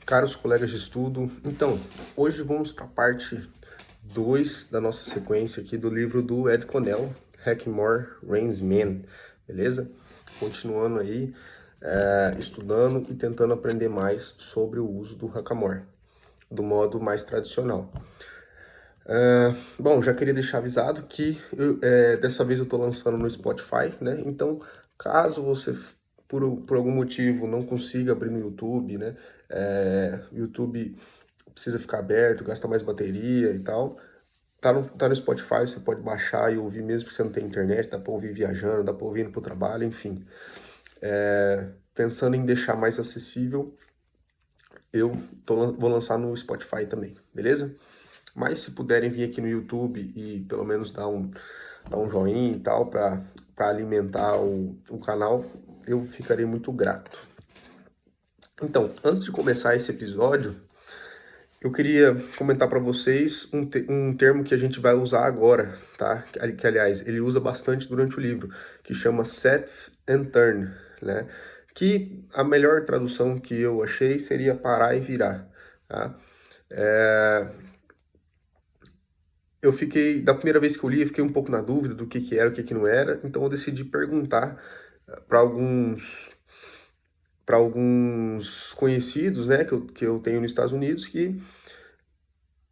Caros colegas de estudo, então, hoje vamos para a parte 2 da nossa sequência aqui do livro do Ed Conell, Hackmore Rains Man, beleza? Continuando aí, estudando e tentando aprender mais sobre o uso do Hackamore, do modo mais tradicional. Bom, já queria deixar avisado que dessa vez eu estou lançando no Spotify, né? Então, caso você, por algum motivo, não consiga abrir no YouTube, né? O YouTube precisa ficar aberto, gasta mais bateria e tal. Tá no Spotify, você pode baixar e ouvir mesmo que você não tem internet, dá para ouvir viajando, dá para ouvir indo pro trabalho, enfim. Pensando em deixar mais acessível, vou lançar no Spotify também, beleza? Mas se puderem vir aqui no YouTube e pelo menos dar um joinha e tal para alimentar o canal, eu ficarei muito grato. Então, antes de começar esse episódio, eu queria comentar para vocês um termo que a gente vai usar agora, tá? Que, aliás, ele usa bastante durante o livro, que chama set and turn, né? Que a melhor tradução que eu achei seria parar e virar, tá? Da primeira vez que eu li, eu fiquei um pouco na dúvida do que era, o que não era, então eu decidi perguntar para alguns conhecidos, né, que eu tenho nos Estados Unidos, que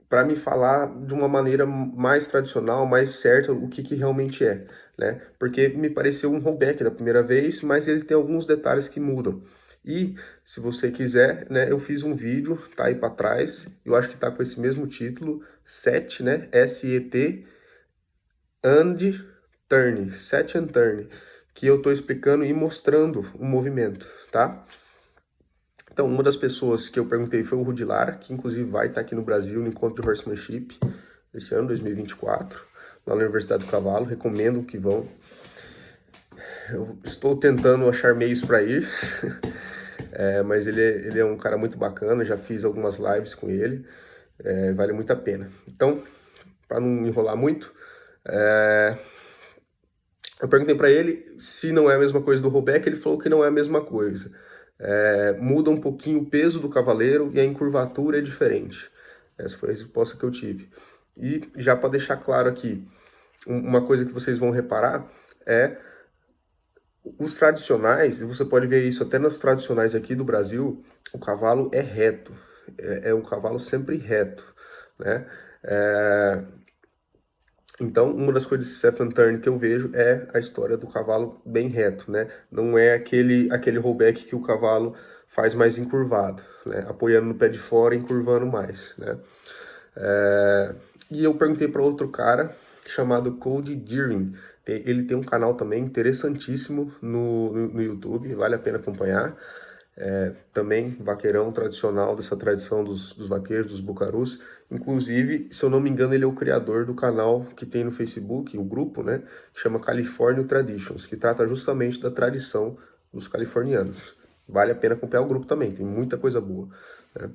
para me falar de uma maneira mais tradicional, mais certa, o que realmente é, né? Porque me pareceu um rollback da primeira vez, mas ele tem alguns detalhes que mudam. E, se você quiser, né, eu fiz um vídeo, tá aí para trás, eu acho que tá com esse mesmo título, SET, né, SET, and turn, set and turn, que eu tô explicando e mostrando o movimento, tá? Então, uma das pessoas que eu perguntei foi o Rudi Lara, que inclusive vai estar aqui no Brasil no Encontro de Horsemanship, esse ano, 2024, lá na Universidade do Cavalo. Recomendo que vão. Eu estou tentando achar meios para ir, mas ele é um cara muito bacana, já fiz algumas lives com ele, vale muito a pena. Então, para não enrolar muito, eu perguntei para ele se não é a mesma coisa do rollback, ele falou que não é a mesma coisa. Muda um pouquinho o peso do cavaleiro e a encurvatura é diferente. Essa foi a resposta que eu tive. E já para deixar claro aqui, uma coisa que vocês vão reparar é os tradicionais, e você pode ver isso até nas tradicionais aqui do Brasil, o cavalo é reto, é um cavalo sempre reto, né? Então, uma das coisas de Stephen Turn que eu vejo é a história do cavalo bem reto, né? Não é aquele rollback que o cavalo faz mais encurvado, né? Apoiando no pé de fora e encurvando mais, né? E eu perguntei para outro cara chamado Cody Deering. Ele tem um canal também interessantíssimo no YouTube, vale a pena acompanhar. Também vaqueirão tradicional dessa tradição dos vaqueiros, dos bucarus. Inclusive, se eu não me engano, ele é o criador do canal que tem no Facebook, o grupo, né, que chama California Traditions, que trata justamente da tradição dos californianos. Vale a pena acompanhar o grupo também, tem muita coisa boa, né?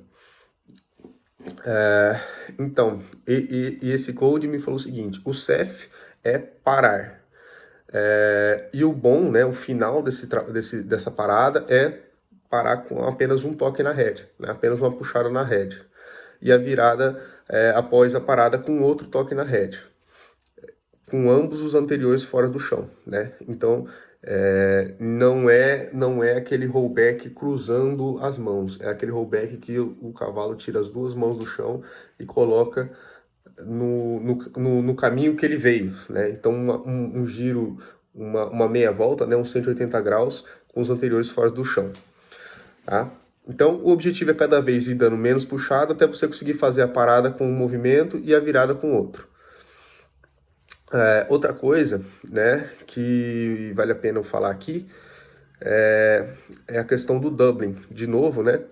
Então, e esse code me falou o seguinte: o CEF é parar. E o bom, né, o final dessa parada é parar com apenas um toque na rédea, né, apenas uma puxada na rédea. E a virada após a parada com outro toque na rédea, com ambos os anteriores fora do chão, né? Então, não é aquele rollback cruzando as mãos, é aquele rollback que o cavalo tira as duas mãos do chão e coloca no caminho que ele veio, né? Então, um giro, uma meia volta, né? Uns 180 graus com os anteriores fora do chão, tá? Então, o objetivo é cada vez ir dando menos puxada até você conseguir fazer a parada com um movimento e a virada com outro. Outra coisa, né, que vale a pena eu falar aqui, é a questão do Dublin. De novo, né,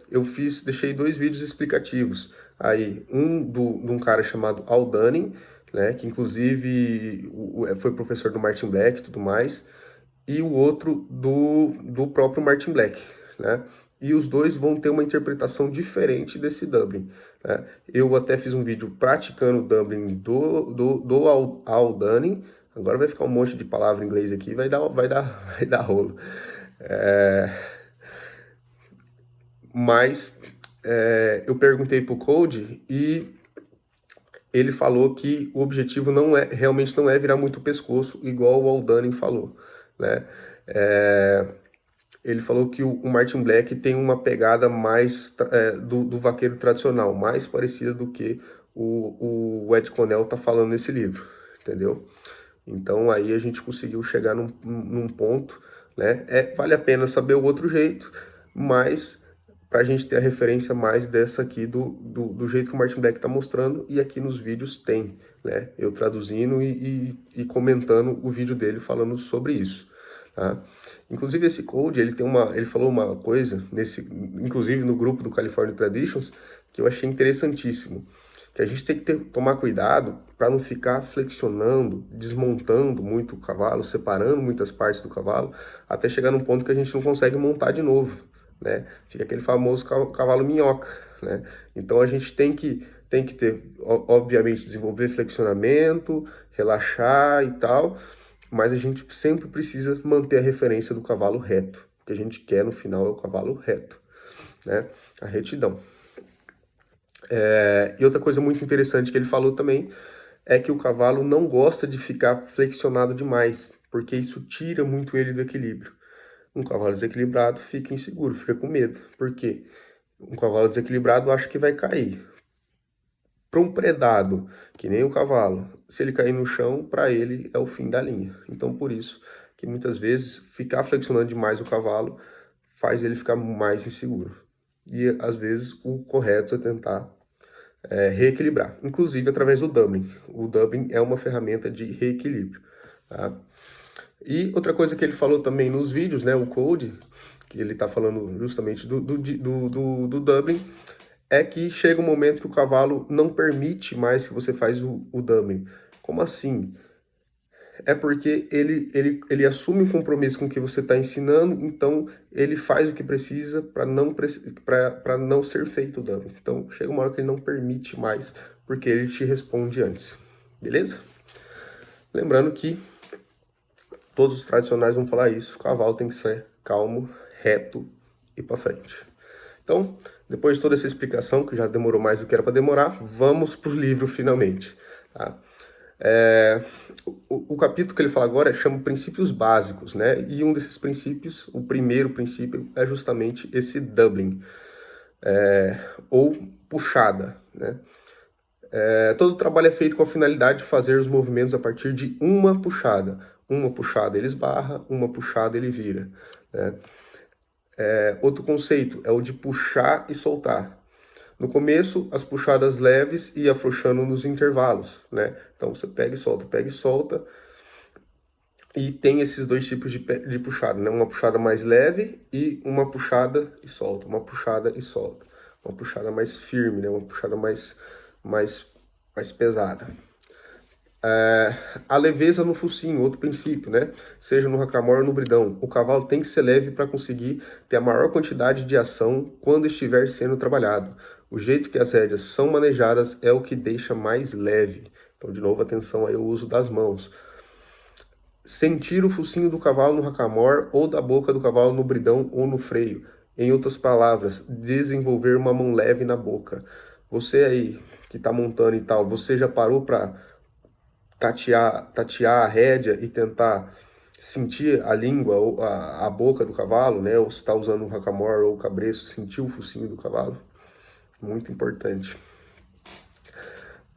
deixei 2 vídeos explicativos. Aí, de um cara chamado Al Dunning, né, que inclusive foi professor do Martin Black e tudo mais, e o outro do próprio Martin Black, né? E os dois vão ter uma interpretação diferente desse Dublin, né? Eu até fiz um vídeo praticando o Dublin do Al Dunning. Agora vai ficar um monte de palavra em inglês aqui, vai dar rolo. Mas eu perguntei pro Code e ele falou que o objetivo realmente não é virar muito o pescoço, igual o Aldani falou, né? Ele falou que o Martin Black tem uma pegada mais do vaqueiro tradicional, mais parecida do que o Ed Conell tá falando nesse livro, entendeu? Então aí a gente conseguiu chegar num ponto, né? Vale a pena saber o outro jeito, mas para a gente ter a referência mais dessa aqui do jeito que o Martin Black está mostrando, e aqui nos vídeos tem, né? Eu traduzindo e comentando o vídeo dele falando sobre isso. Tá? Inclusive esse Code, ele falou uma coisa, inclusive no grupo do California Traditions, que eu achei interessantíssimo, que a gente tem que tomar cuidado para não ficar flexionando, desmontando muito o cavalo, separando muitas partes do cavalo, até chegar num ponto que a gente não consegue montar de novo, né? Fica aquele famoso cavalo minhoca, né? Então a gente tem que ter, obviamente, desenvolver flexionamento, relaxar e tal, mas a gente sempre precisa manter a referência do cavalo reto. O que a gente quer no final é o cavalo reto, né? A retidão. E outra coisa muito interessante que ele falou também é que o cavalo não gosta de ficar flexionado demais, porque isso tira muito ele do equilíbrio. Um cavalo desequilibrado fica inseguro, fica com medo. Por quê? Um cavalo desequilibrado acha que vai cair. Para um predado, que nem o cavalo, se ele cair no chão, para ele é o fim da linha. Então, por isso que muitas vezes ficar flexionando demais o cavalo faz ele ficar mais inseguro. E às vezes o correto é tentar reequilibrar, inclusive através do doubling. O doubling é uma ferramenta de reequilíbrio. Tá? E outra coisa que ele falou também nos vídeos, né, o Code, que ele está falando justamente do doubling, é que chega um momento que o cavalo não permite mais que você faz o doubling. Como assim? É porque ele assume um compromisso com o que você está ensinando, então ele faz o que precisa para não ser feito o dano. Então chega uma hora que ele não permite mais, porque ele te responde antes. Beleza? Lembrando que todos os tradicionais vão falar isso, o cavalo tem que ser calmo, reto e para frente. Então, depois de toda essa explicação, que já demorou mais do que era para demorar, vamos para o livro finalmente. Tá? O capítulo que ele fala agora chama Princípios Básicos, né? E um desses princípios, o primeiro princípio, é justamente esse doubling, ou puxada, né? Todo trabalho é feito com a finalidade de fazer os movimentos a partir de uma puxada. Uma puxada ele esbarra, uma puxada ele vira, né? Outro conceito é o de puxar e soltar. No começo, as puxadas leves e afrouxando nos intervalos, né? Então você pega e solta. E tem esses dois tipos de puxada, né? Uma puxada mais leve e uma puxada e solta. Uma puxada e solta. Uma puxada mais firme, né? Uma puxada mais pesada. A leveza no focinho, outro princípio, né? Seja no hackamore ou no bridão. O cavalo tem que ser leve para conseguir ter a maior quantidade de ação quando estiver sendo trabalhado. O jeito que as rédeas são manejadas é o que deixa mais leve. Então, de novo, atenção aí ao uso das mãos. Sentir o focinho do cavalo no hackamore ou da boca do cavalo no bridão ou no freio. Em outras palavras, desenvolver uma mão leve na boca. Você aí que está montando e tal, você já parou para tatear a rédea e tentar sentir a língua ou a boca do cavalo, né? Ou se está usando o hackamore ou o cabreço, sentir o focinho do cavalo. Muito importante.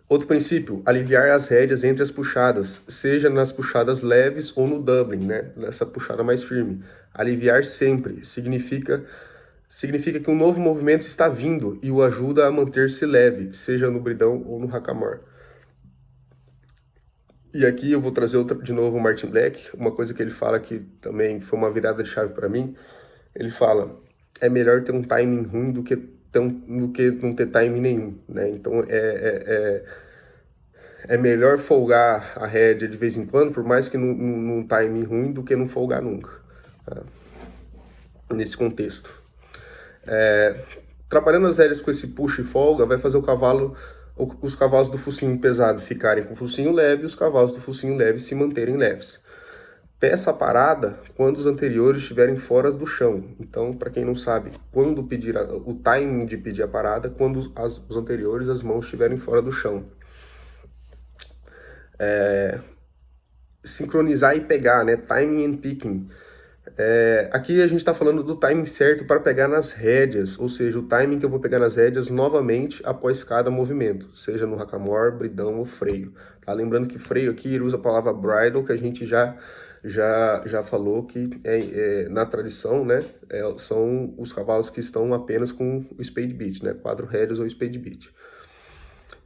Outro princípio, aliviar as rédeas entre as puxadas, seja nas puxadas leves ou no doubling, né? Nessa puxada mais firme. Aliviar sempre significa que um novo movimento está vindo e o ajuda a manter-se leve, seja no bridão ou no hackamore. E aqui eu vou trazer de novo o Martin Black, uma coisa que ele fala que também foi uma virada de chave para mim. Ele fala, é melhor ter um timing ruim do que não ter timing nenhum, né? Então é melhor folgar a rédea de vez em quando, por mais que num timing ruim, do que não folgar nunca, tá? Nesse contexto. Trabalhando as rédeas com esse puxa e folga, vai fazer os cavalos do focinho pesado ficarem com o focinho leve e os cavalos do focinho leve se manterem leves. Peça a parada quando os anteriores estiverem fora do chão. Então, para quem não sabe, quando pedir o timing de pedir a parada, quando os anteriores, as mãos estiverem fora do chão. Sincronizar e pegar, né? Timing and picking. Aqui a gente está falando do timing certo para pegar nas rédeas, ou seja, o timing que eu vou pegar nas rédeas novamente após cada movimento, seja no hackamore, bridão ou freio. Tá? Lembrando que freio aqui ele usa a palavra bridle, que a gente já falou que na tradição, né, são os cavalos que estão apenas com o spade beat, né, quadro rédeas ou spade beat.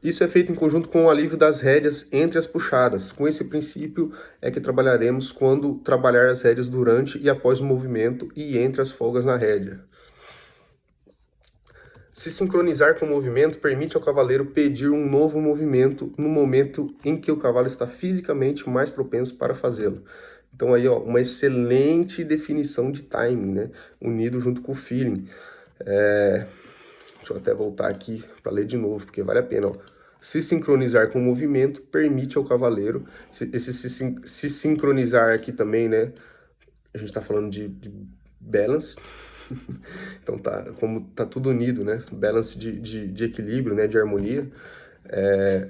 Isso é feito em conjunto com o alívio das rédeas entre as puxadas. Com esse princípio é que trabalharemos quando trabalhar as rédeas durante e após o movimento e entre as folgas na rédea. Se sincronizar com o movimento permite ao cavaleiro pedir um novo movimento no momento em que o cavalo está fisicamente mais propenso para fazê-lo. Então aí, ó, uma excelente definição de timing, né? Unido junto com o feeling. Deixa eu até voltar aqui para ler de novo, porque vale a pena, ó. Se sincronizar com o movimento permite ao cavaleiro, se sincronizar aqui também, né? A gente está falando de balance, então como tá tudo unido, né? Balance de equilíbrio, né? De harmonia.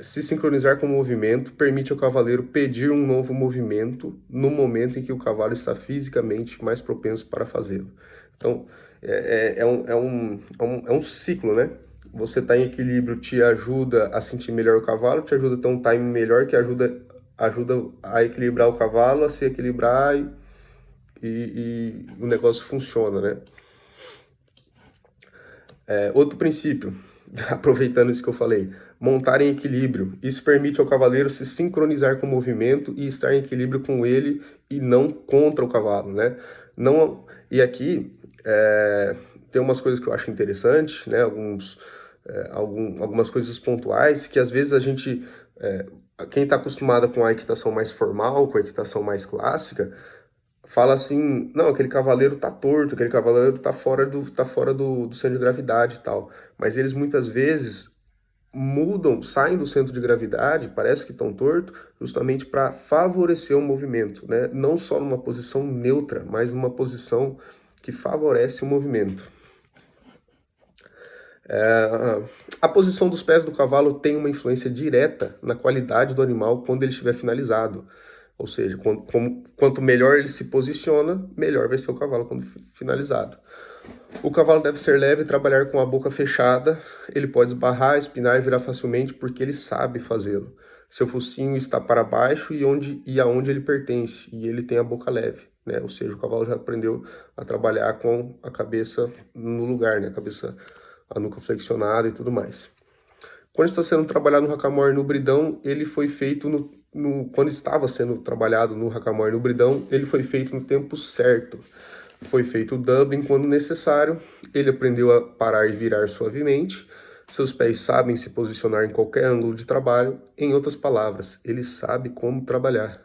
Se sincronizar com o movimento permite ao cavaleiro pedir um novo movimento no momento em que o cavalo está fisicamente mais propenso para fazê-lo. Então, é um ciclo, né? Você está em equilíbrio te ajuda a sentir melhor o cavalo, te ajuda a ter um time melhor, que ajuda a equilibrar o cavalo, a se equilibrar e o negócio funciona, né? Outro princípio, aproveitando isso que eu falei, montar em equilíbrio. Isso permite ao cavaleiro se sincronizar com o movimento e estar em equilíbrio com ele e não contra o cavalo, né? Não, e aqui tem umas coisas que eu acho interessante, né? Algumas coisas pontuais que às vezes a gente, quem está acostumado com a equitação mais formal, com a equitação mais clássica, fala assim, não, aquele cavaleiro tá torto, aquele cavaleiro tá fora do centro de gravidade e tal. Mas eles muitas vezes saem do centro de gravidade, parece que estão torto, justamente para favorecer o movimento, né? Não só numa posição neutra, mas numa posição que favorece o movimento. A posição dos pés do cavalo tem uma influência direta na qualidade do animal quando ele estiver finalizado. Ou seja, quanto melhor ele se posiciona, melhor vai ser o cavalo quando finalizado. O cavalo deve ser leve e trabalhar com a boca fechada. Ele pode esbarrar, espinar e virar facilmente porque ele sabe fazê-lo. Seu focinho está para baixo e aonde ele pertence, e ele tem a boca leve, né? Ou seja, o cavalo já aprendeu a trabalhar com a cabeça no lugar, né? A nuca flexionada e tudo mais. Quando está sendo trabalhado no hackamore no bridão, ele foi feito quando estava sendo trabalhado no hackamore no bridão, ele foi feito no tempo certo. Foi feito o doubling quando necessário, ele aprendeu a parar e virar suavemente, seus pés sabem se posicionar em qualquer ângulo de trabalho, em outras palavras, ele sabe como trabalhar.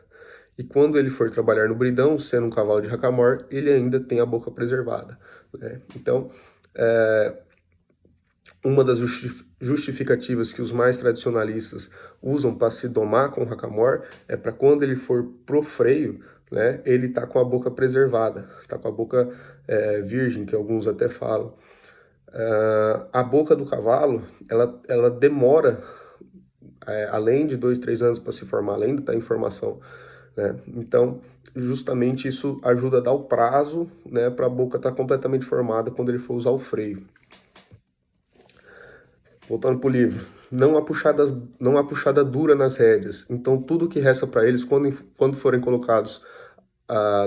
E quando ele for trabalhar no bridão, sendo um cavalo de hackamore, ele ainda tem a boca preservada, né? Então, uma das justificativas que os mais tradicionalistas usam para se domar com o hackamore é para quando ele for pro freio, né, ele tá com a boca preservada, tá com a boca virgem, que alguns até falam. A boca do cavalo, ela demora, além de 2, 3 anos para se formar, além de estar em formação, né? Então, justamente isso ajuda a dar o prazo, né, para a boca estar completamente formada quando ele for usar o freio. Voltando para o livro, não há puxada dura nas rédeas, então tudo que resta para eles quando forem colocados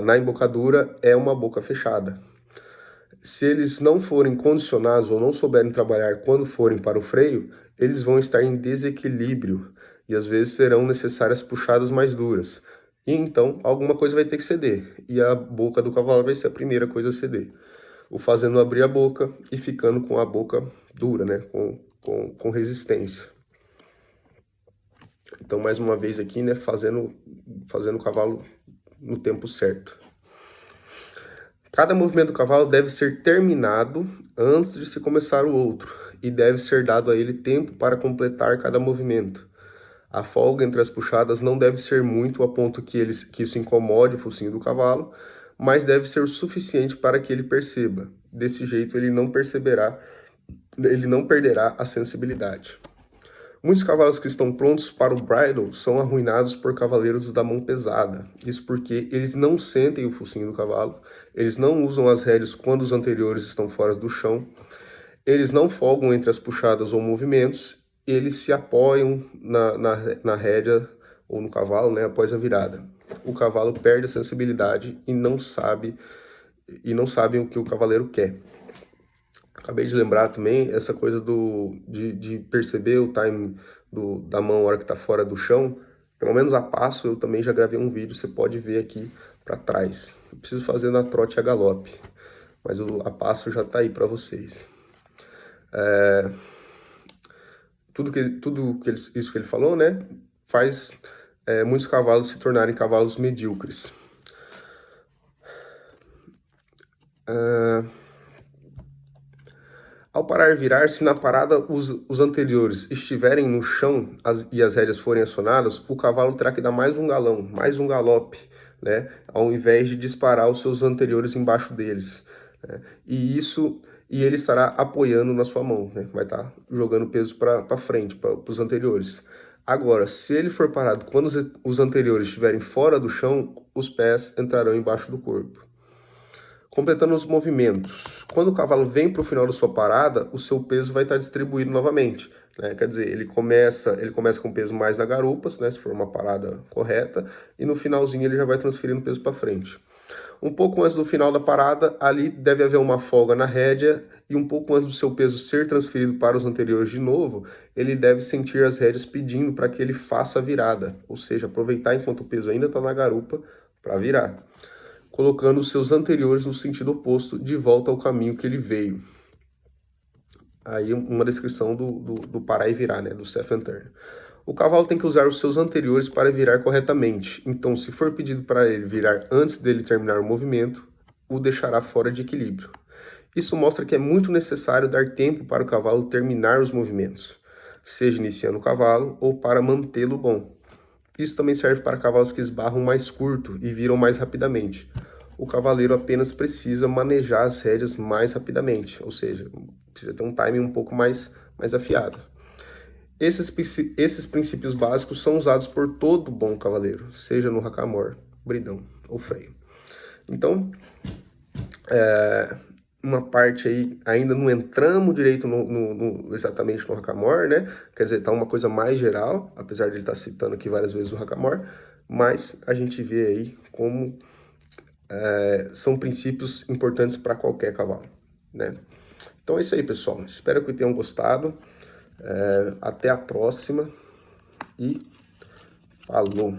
na embocadura é uma boca fechada. Se eles não forem condicionados ou não souberem trabalhar quando forem para o freio, eles vão estar em desequilíbrio e às vezes serão necessárias puxadas mais duras. E então alguma coisa vai ter que ceder, e a boca do cavalo vai ser a primeira coisa a ceder. O fazendo abrir a boca e ficando com a boca dura, né? Com resistência. Então, mais uma vez aqui, né, fazendo o cavalo no tempo certo. Cada movimento do cavalo deve ser terminado antes de se começar o outro, e deve ser dado a ele tempo para completar cada movimento. A folga entre as puxadas não deve ser muito a ponto que isso incomode o focinho do cavalo, mas deve ser o suficiente para que ele perceba. Desse jeito ele não perderá a sensibilidade. Muitos cavalos que estão prontos para o bridle são arruinados por cavaleiros da mão pesada. Isso porque eles não sentem o focinho do cavalo, eles não usam as rédeas quando os anteriores estão fora do chão, eles não folgam entre as puxadas ou movimentos, eles se apoiam na rédea ou no cavalo, né, após a virada. O cavalo perde a sensibilidade e não sabe o que o cavaleiro quer. Acabei de lembrar também essa coisa de perceber o time da mão na hora que tá fora do chão. Pelo menos a passo eu também já gravei um vídeo, você pode ver aqui para trás. Eu preciso fazer na trote e a galope, mas a passo já tá aí para vocês. Isso que ele falou, né, faz muitos cavalos se tornarem cavalos medíocres. Ao parar e virar, se na parada os anteriores estiverem no chão e as rédeas forem acionadas, o cavalo terá que dar mais um galão, mais um galope, né, ao invés de disparar os seus anteriores embaixo deles, né? E ele estará apoiando na sua mão, né? Vai estar jogando peso para frente, para os anteriores. Agora, se ele for parado quando os anteriores estiverem fora do chão, os pés entrarão embaixo do corpo. Completando os movimentos. Quando o cavalo vem para o final da sua parada, o seu peso vai estar distribuído novamente, né? Quer dizer, ele começa com peso mais na garupa, né, se for uma parada correta, e no finalzinho ele já vai transferindo peso para frente. Um pouco antes do final da parada, ali deve haver uma folga na rédea, e um pouco antes do seu peso ser transferido para os anteriores de novo, ele deve sentir as rédeas pedindo para que ele faça a virada, ou seja, aproveitar enquanto o peso ainda está na garupa para virar, colocando os seus anteriores no sentido oposto, de volta ao caminho que ele veio. Aí uma descrição do parar e virar, né, do self and turn. O cavalo tem que usar os seus anteriores para virar corretamente, então se for pedido para ele virar antes dele terminar o movimento, o deixará fora de equilíbrio. Isso mostra que é muito necessário dar tempo para o cavalo terminar os movimentos, seja iniciando o cavalo ou para mantê-lo bom. Isso também serve para cavalos que esbarram mais curto e viram mais rapidamente. O cavaleiro apenas precisa manejar as rédeas mais rapidamente, ou seja, precisa ter um timing um pouco mais afiado. Esses princípios básicos são usados por todo bom cavaleiro, seja no hackamore, bridão ou freio. Então, uma parte aí, ainda não entramos direito exatamente no hackamore, né? Quer dizer, tá uma coisa mais geral, apesar de ele estar citando aqui várias vezes o hackamore, mas a gente vê aí como são princípios importantes para qualquer cavalo, né? Então é isso aí, pessoal. Espero que tenham gostado. Até a próxima e falou!